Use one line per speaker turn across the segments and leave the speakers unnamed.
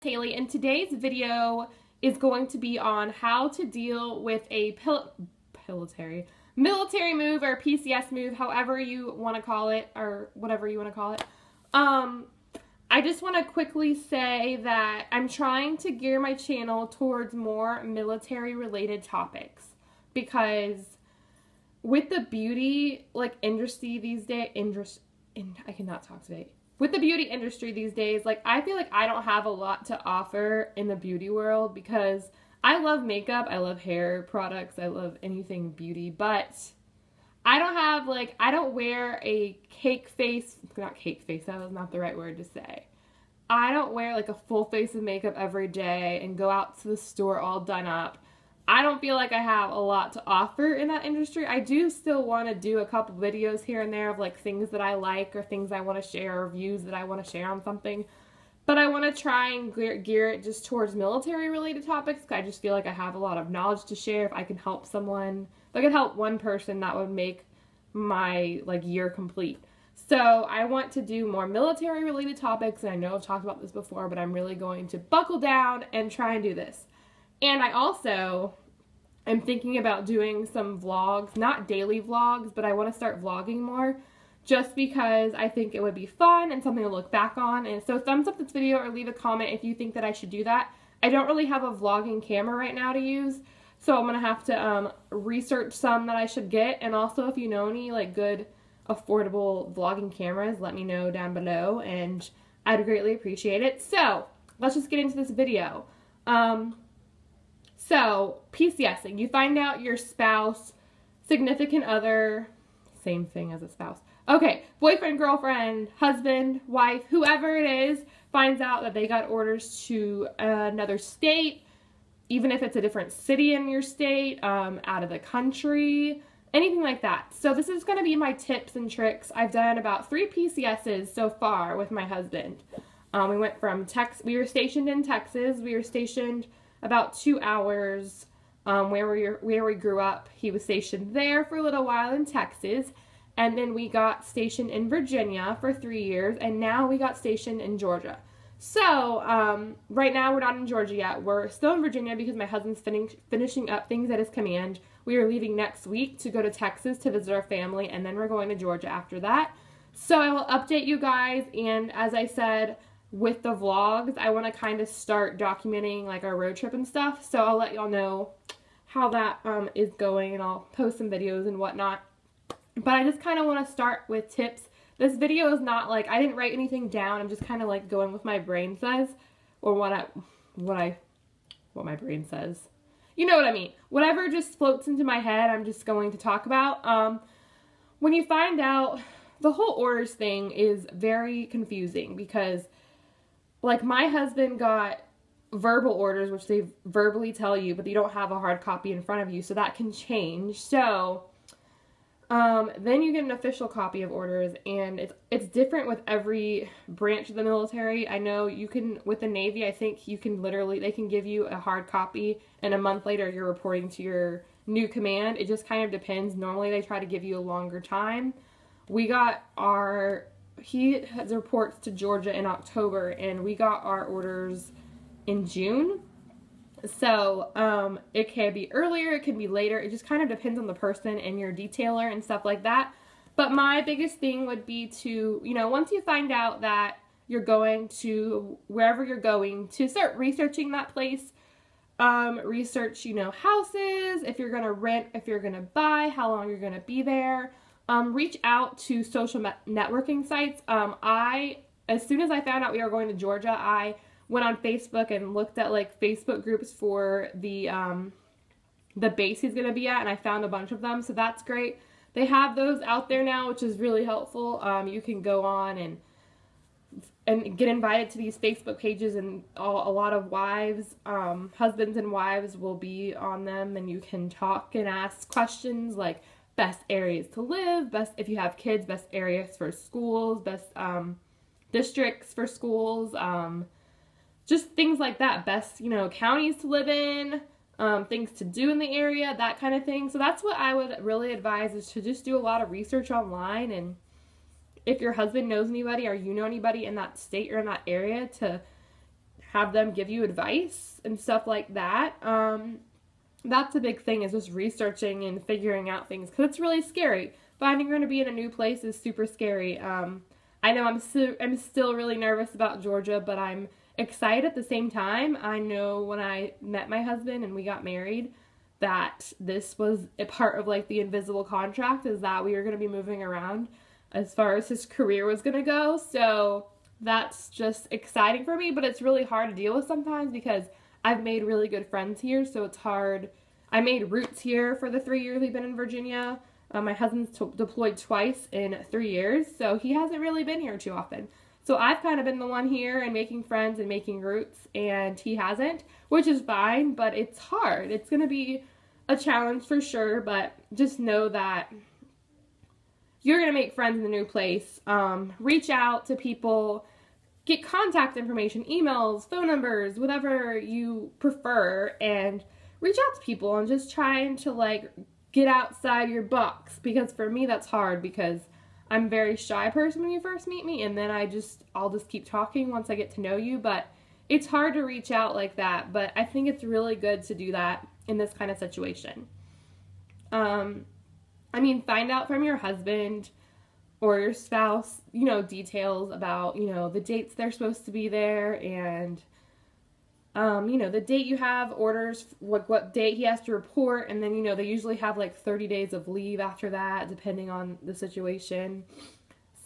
Haley, and today's video is going to be on how to deal with a military move or PCS move, however you want to call it, or whatever you want to call it. I just want to quickly say that I'm trying to gear my channel towards more military related topics, because with the beauty industry these days, I cannot talk today. With the beauty industry these days, I feel like I don't have a lot to offer in the beauty world, because I love makeup, I love hair products, I love anything beauty, but I don't have, I don't wear a not cake face, that was not the right word to say. I don't wear a full face of makeup every day and go out to the store all done up. I don't feel like I have a lot to offer in that industry. I do still want to do a couple videos here and there of things that I like, or things I want to share, or views that I want to share on something. But I want to try and gear it just towards military related topics, because I just feel like I have a lot of knowledge to share. If I can help someone, if I could help one person, that would make my year complete. So I want to do more military related topics, and I know I've talked about this before, but I'm really going to buckle down and try and do this. And I also am thinking about doing some vlogs, not daily vlogs, but I want to start vlogging more, just because I think it would be fun and something to look back on. And so thumbs up this video or leave a comment if you think that I should do that. I don't really have a vlogging camera right now to use, so I'm going to have to research some that I should get. And also, if you know any good affordable vlogging cameras, let me know down below, and I'd greatly appreciate it. So let's just get into this video. So, PCSing, you find out your spouse, significant other, same thing as a spouse. Okay, boyfriend, girlfriend, husband, wife, whoever it is, finds out that they got orders to another state, even if it's a different city in your state, out of the country, anything like that. So this is going to be my tips and tricks. I've done about 3 PCSs so far with my husband. We went from we were stationed in Texas. We were stationed about 2 hours where we grew up. He was stationed there for a little while in Texas, and then we got stationed in Virginia for 3 years, and now we got stationed in Georgia. So right now we're not in Georgia yet. We're still in Virginia because my husband's finishing up things at his command. We are leaving next week to go to Texas to visit our family, and then we're going to Georgia after that. So I will update you guys, and as I said, with the vlogs, I want to kind of start documenting our road trip and stuff, so I'll let y'all know how that is going, and I'll post some videos and whatnot. But I just kind of want to start with tips. This video is not I didn't write anything down. I'm just kind of going with my brain says, or what my brain says. You know what I mean. Whatever just floats into my head, I'm just going to talk about. When you find out, the whole orders thing is very confusing, because my husband got verbal orders, which they verbally tell you, but you don't have a hard copy in front of you, so that can change. So then you get an official copy of orders, and it's different with every branch of the military. I know you can, with the Navy, I think you can they can give you a hard copy, and a month later you're reporting to your new command. It just kind of depends. Normally they try to give you a longer time. He has reports to Georgia in October, and we got our orders in June. So it can be earlier, it can be later. It just kind of depends on the person and your detailer and stuff like that. But my biggest thing would be to, once you find out that you're going to wherever you're going, to start researching that place. Research, houses, if you're going to rent, if you're going to buy, how long you're going to be there. Reach out to social networking sites. As soon as I found out we were going to Georgia, I went on Facebook and looked at Facebook groups for the base he's going to be at, and I found a bunch of them, so that's great. They have those out there now, which is really helpful. You can go on and get invited to these Facebook pages, and a lot of husbands and wives will be on them, and you can talk and ask questions like best areas to live, if you have kids, best areas for schools, best districts for schools, just things like that, best, counties to live in, things to do in the area, that kind of thing. So that's what I would really advise, is to just do a lot of research online, and if your husband knows anybody or you know anybody in that state or in that area, to have them give you advice and stuff like that. That's a big thing, is just researching and figuring out things, because it's really scary. Finding you're going to be in a new place is super scary. I know I'm still really nervous about Georgia, but I'm excited at the same time. I know when I met my husband and we got married that this was a part of like the invisible contract, is that we were going to be moving around as far as his career was going to go. So that's just exciting for me, but it's really hard to deal with sometimes because I've made really good friends here, so it's hard. I made roots here for the 3 years we've been in Virginia. My husband's deployed twice in 3 years, so he hasn't really been here too often. So I've kind of been the one here and making friends and making roots, and he hasn't, which is fine, but it's hard. It's going to be a challenge for sure, but just know that you're going to make friends in the new place. Reach out to people, get contact information, emails, phone numbers, whatever you prefer, and reach out to people and just trying to like get outside your box, because for me that's hard because I'm a very shy person when you first meet me, and then I'll just keep talking once I get to know you, but it's hard to reach out like that, but I think it's really good to do that in this kind of situation. Find out from your husband or your spouse, details about, the dates they're supposed to be there, and, the date you have, orders, what date he has to report, and then, they usually have like 30 days of leave after that, depending on the situation.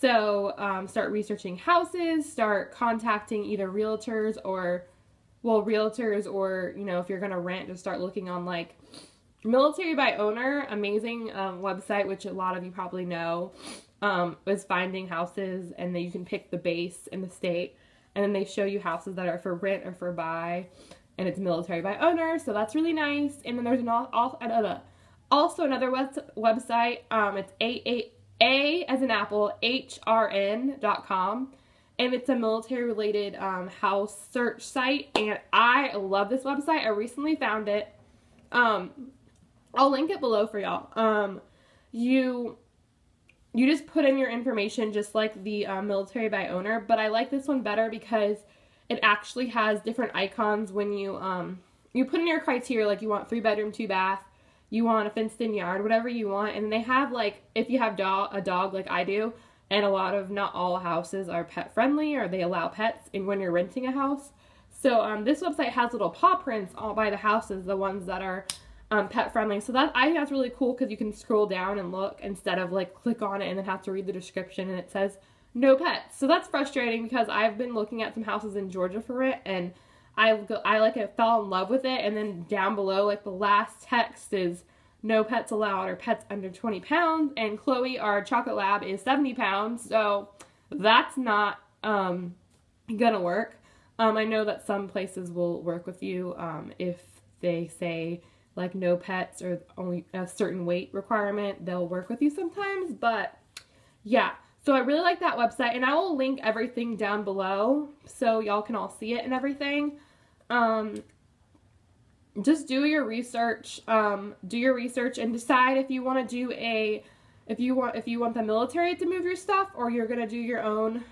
So, start researching houses, start contacting either realtors or, if you're going to rent, just start looking on like Military by Owner, amazing website, which a lot of you probably know, is finding houses, and then you can pick the base in the state, and then they show you houses that are for rent or for buy, and it's Military by Owner, so that's really nice. And then there's also another website, it's A as in Apple, HRN.com, and it's a military-related house search site, and I love this website. I recently found it. I'll link it below for y'all. You just put in your information just like the Military by Owner, but I like this one better because it actually has different icons when you put in your criteria, like you want 3-bedroom, 2-bath, you want a fenced-in yard, whatever you want, and they have like, if you have a dog like I do, and not all houses are pet-friendly, or they allow pets when you're renting a house. So this website has little paw prints all by the houses, the ones that are pet friendly. So I think that's really cool because you can scroll down and look instead of like click on it and then have to read the description and it says no pets. So that's frustrating because I've been looking at some houses in Georgia for it, and I fell in love with it, and then down below like the last text is no pets allowed or pets under 20 pounds, and Chloe, our chocolate lab, is 70 pounds, so that's not gonna work. I know that some places will work with you if they say like no pets or only a certain weight requirement, they'll work with you sometimes, but yeah. So I really like that website, and I will link everything down below so y'all can all see it and everything. Just do your research, and decide if you want to do if you want the military to move your stuff, or you're going to do your own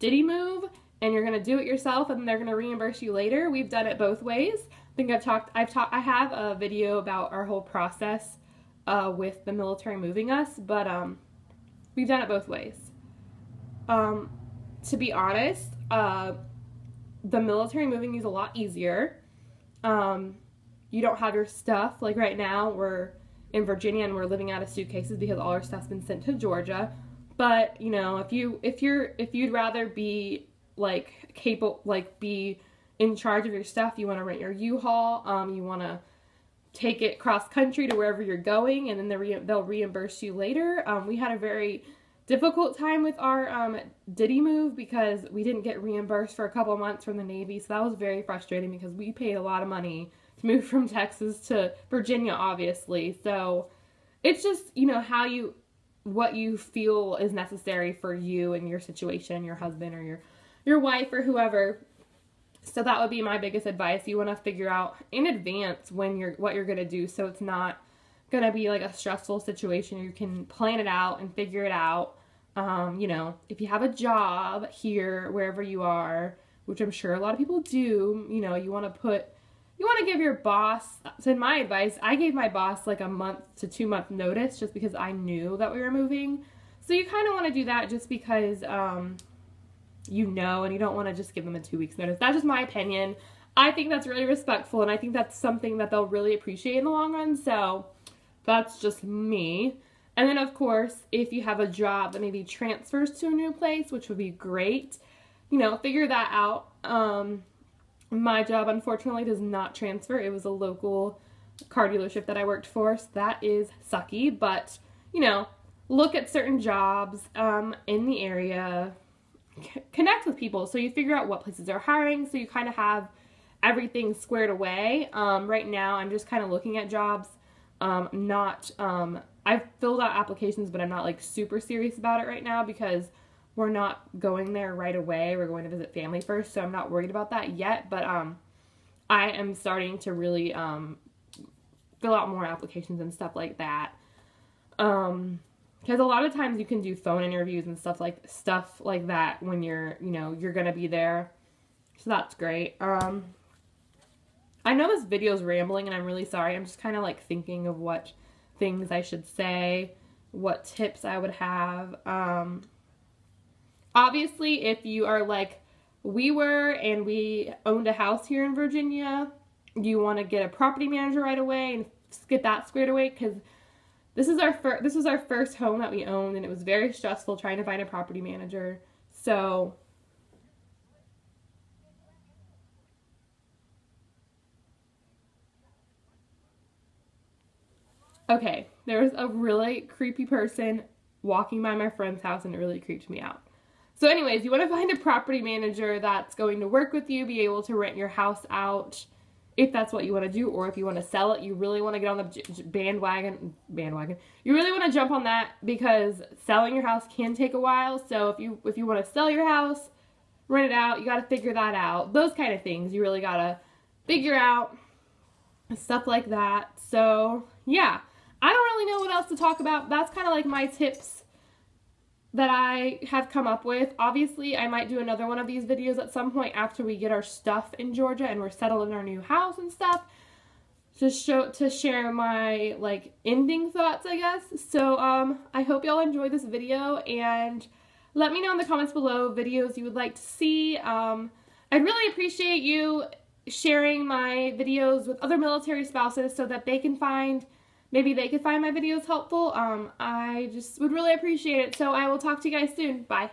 Diddy move, and you're going to do it yourself, and they're going to reimburse you later. We've done it both ways. I have a video about our whole process with the military moving us, but we've done it both ways. To be honest, the military moving is a lot easier. You don't have your stuff. Like right now, we're in Virginia and we're living out of suitcases because all our stuff's been sent to Georgia. But if you'd rather be be in charge of your stuff, you want to rent your U-Haul, you want to take it cross country to wherever you're going, and then they'll reimburse you later. We had a very difficult time with our Diddy move because we didn't get reimbursed for a couple months from the Navy, so that was very frustrating because we paid a lot of money to move from Texas to Virginia, obviously. So it's just, what you feel is necessary for you and your situation, your husband or your wife or whoever. So that would be my biggest advice. You want to figure out in advance what you're going to do, so it's not going to be like a stressful situation. You can plan it out and figure it out. If you have a job here, wherever you are, which I'm sure a lot of people do, you know, you want to give your boss, so in my advice, I gave my boss like a month to 2 month notice just because I knew that we were moving. So you kind of want to do that just because, you know, and you don't want to just give them a 2 weeks notice. That's just my opinion. I think that's really respectful, and I think that's something that they'll really appreciate in the long run. So that's just me. And then, of course, if you have a job that maybe transfers to a new place, which would be great, you know, figure that out. My job, unfortunately, does not transfer. It was a local car dealership that I worked for, so that is sucky. But, you know, look at certain jobs in the area, connect with people so you figure out what places are hiring, so you kind of have everything squared away. Right now, I'm just kind of looking at jobs, I've filled out applications, but I'm not like super serious about it right now because we're not going there right away. We're going to visit family first, so I'm not worried about that yet. But I am starting to really fill out more applications and stuff like that. Because a lot of times you can do phone interviews and stuff like that when you're gonna be there. So that's great. I know this video is rambling, and I'm really sorry. I'm just kind of like thinking of what things I should say, what tips I would have. Obviously, if you are like we were and we owned a house here in Virginia, you want to get a property manager right away and get that squared away, because this was our first home that we owned, and it was very stressful trying to find a property manager. So okay, there was a really creepy person walking by my friend's house, and it really creeped me out. So anyways, you want to find a property manager that's going to work with you, be able to rent your house out if that's what you want to do, or if you want to sell it. You really want to get on the bandwagon. You really want to jump on that, because selling your house can take a while. So if you want to sell your house, rent it out, you got to figure that out. Those kind of things you really got to figure out, stuff like that. So yeah, I don't really know what else to talk about. That's kind of like my tips that I have come up with. Obviously, I might do another one of these videos at some point after we get our stuff in Georgia and we're settled in our new house and stuff, to share my like ending thoughts, I guess. So I hope y'all enjoyed this video, and let me know in the comments below videos you would like to see. I'd really appreciate you sharing my videos with other military spouses so that they can find maybe they could find my videos helpful. I just would really appreciate it. So I will talk to you guys soon. Bye.